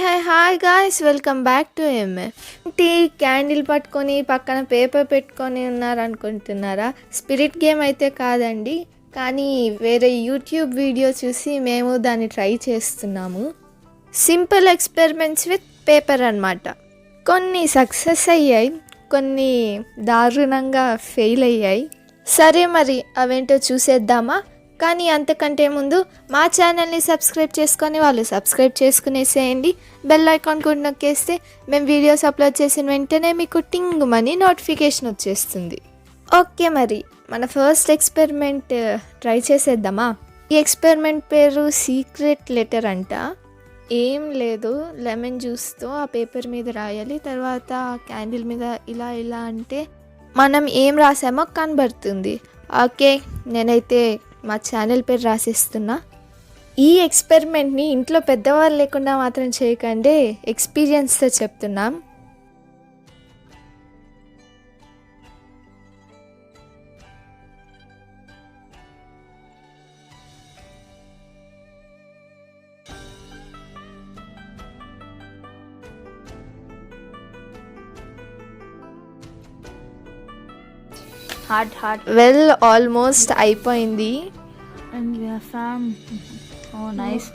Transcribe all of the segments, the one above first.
Hi guys, welcome back to MF. Tea candle పట్టుకొని పక్కన paper పెట్టుకొని ఉన్నారనుకుంటున్నారా? స్పిరిట్ గేమ్ అయితే కాదండి, కానీ వేరే యూట్యూబ్ వీడియో చూసి మేము దాన్ని ట్రై చేస్తున్నాము. సింపుల్ ఎక్స్పెరిమెంట్స్ విత్ పేపర్ అన్నమాట. కొన్ని సక్సెస్ అయ్యాయి, కొన్ని దారుణంగా ఫెయిల్ అయ్యాయి. సరే, మరి అవేంటో చూసేద్దామా? కానీ అంతకంటే ముందు మా ఛానల్ని సబ్స్క్రైబ్ చేసుకొని వాళ్ళు సబ్స్క్రైబ్ చేసుకునేసేయండి. బెల్ ఐకాన్ కూడా నొక్కేస్తే మేము వీడియోస్ అప్లోడ్ చేసిన వెంటనే మీకు టింగుమని నోటిఫికేషన్ వచ్చేస్తుంది. ఓకే, మరి మన ఫస్ట్ ఎక్స్పెరిమెంట్ ట్రై చేసేద్దామా? ఈ ఎక్స్పెరిమెంట్ పేరు సీక్రెట్ లెటర్ అంట. ఏం లేదు, లెమన్ జ్యూస్తో ఆ పేపర్ మీద రాయాలి. తర్వాత క్యాండిల్ మీద ఇలా ఇలా అంటే మనం ఏం రాసామో కనబడుతుంది. ఓకే, నేనైతే మా ఛానల్ పేరు రాసిస్తున్నా. ఈ ఎక్స్పెరిమెంట్ని ఇంట్లో పెద్దవాళ్ళు లేకుండా మాత్రం చేయకండి, ఎక్స్పీరియన్స్తో చెప్తున్నాం. Hard. వెల్, ఆల్మోస్ట్ అయిపోయింది. And we are from. Oh, nice.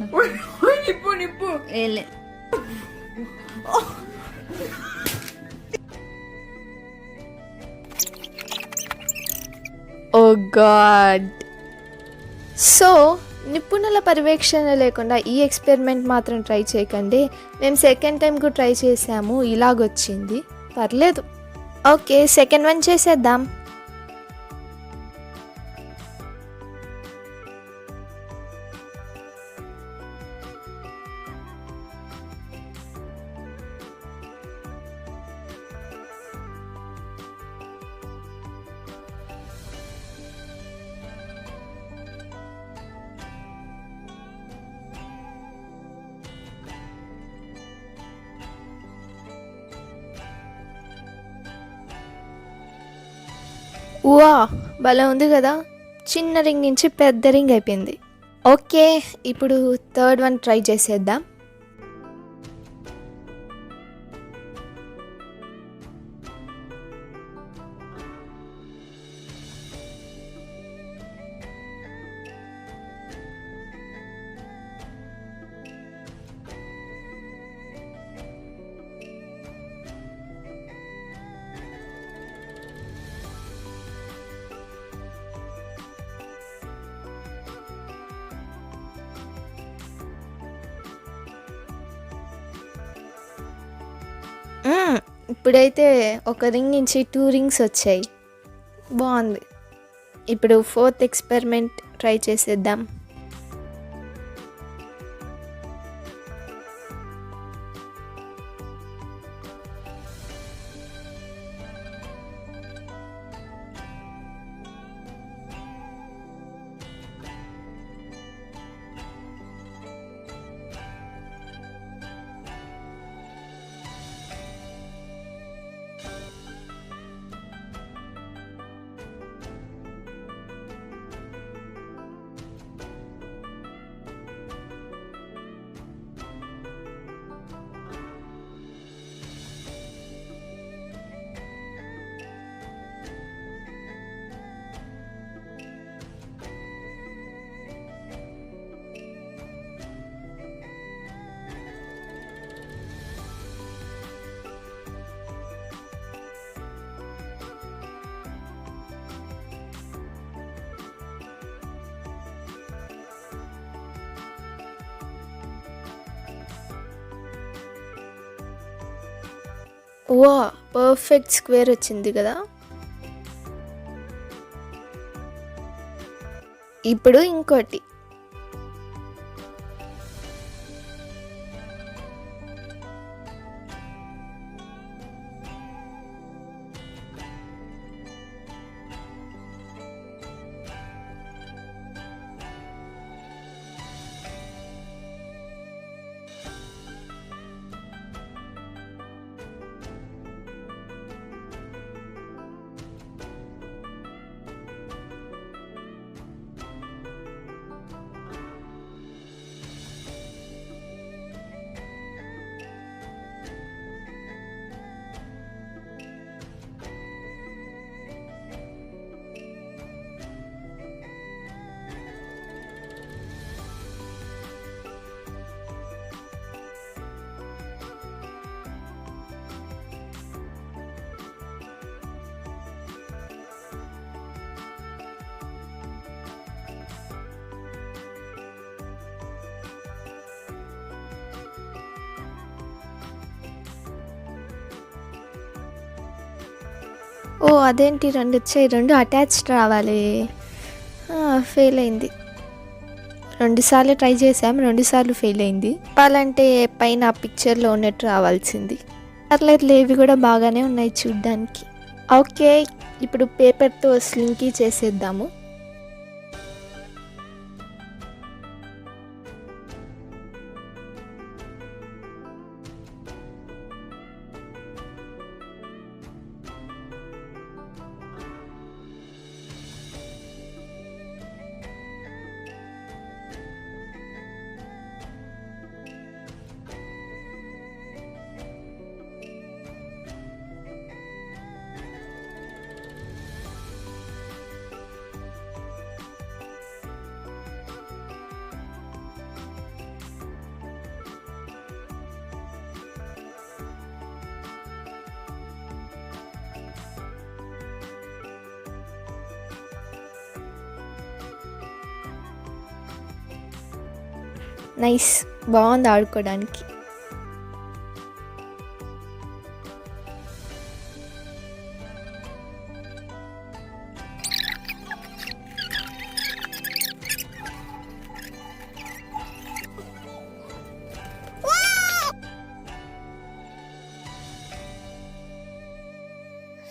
Nippu. Ele. Oh God. So నిపుణుల పర్యవేక్షణ లేకుండా ఈ ఎక్స్పెరిమెంట్ మాత్రం ట్రై చేయకండి. మేము సెకండ్ టైం కూడా ట్రై చేసాము, ఇలాగొచ్చింది. పర్లేదు. ఓకే, సెకండ్ వన్ చేసేద్దాం. వా, భలే ఉంది కదా. చిన్న రింగ్ నుంచి పెద్ద రింగ్ అయిపోయింది. ఓకే, ఇప్పుడు థర్డ్ వన్ ట్రై చేసేద్దాం. ఇప్పుడైతే ఒక రింగ్ నుంచి 2 రింగ్స్ వచ్చాయి. బాగుంది. ఇప్పుడు ఫోర్త్ ఎక్స్పెరిమెంట్ ట్రై చేసేద్దాం. వా, పర్ఫెక్ట్ స్క్వేర్ వచ్చింది కదా. ఇప్పుడు ఇంకోటి. ఓ అదేంటి 2 వచ్చాయి, 2 అటాచ్డ్ రావాలి. ఫెయిల్ అయింది. 2 సార్లు ట్రై చేసాం, 2 సార్లు ఫెయిల్ అయింది. చెప్పాలంటే పైన ఆ పిక్చర్లో ఉన్నట్టు రావాల్సింది. పర్లేదు, ఇవి కూడా బాగానే ఉన్నాయి చూడ్డానికి. ఓకే, ఇప్పుడు పేపర్తో స్లింకీ చేసేద్దాము. నైస్, బాగుంది ఆడుకోవడానికి.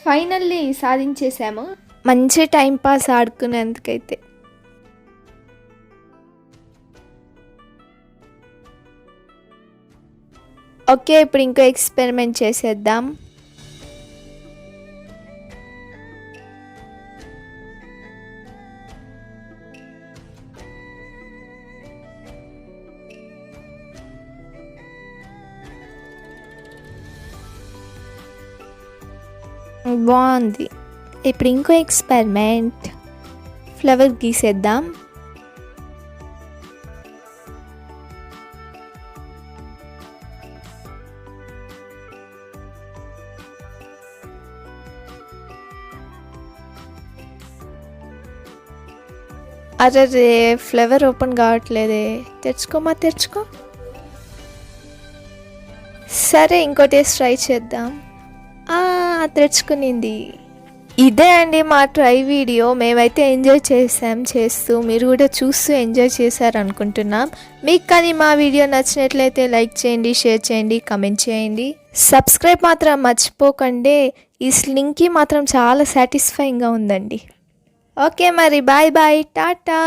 ఫైనల్లీ సాధించేసాము. మంచి టైం పాస్ ఆడుకునేందుకైతే. ఓకే, ఇప్పుడు ఇంకో ఎక్స్పెరిమెంట్ చేసేద్దాం. బాగుంది. ఇప్పుడు ఇంకో ఎక్స్పెరిమెంట్, ఫ్లవర్ గీసేద్దాం. అరే, ఫ్లవర్ ఓపెన్ కావట్లేదే. తెరుచుకో. సరే, ఇంకో టేస్ట్ ట్రై చేద్దాం. తెరుచుకునింది. ఇదే అండి మా ట్రై వీడియో. మేమైతే ఎంజాయ్ చేస్తూ మీరు కూడా చూస్తూ ఎంజాయ్ చేశారనుకుంటున్నాం. మీకు కానీ మా వీడియో నచ్చినట్లయితే లైక్ చేయండి, షేర్ చేయండి, కమెంట్ చేయండి. సబ్స్క్రైబ్ మాత్రం మర్చిపోకండి. ఈ స్లింకీ మాత్రం చాలా సాటిస్ఫైయింగ్గా ఉందండి. ఓకే మరి, బాయ్ టాటా.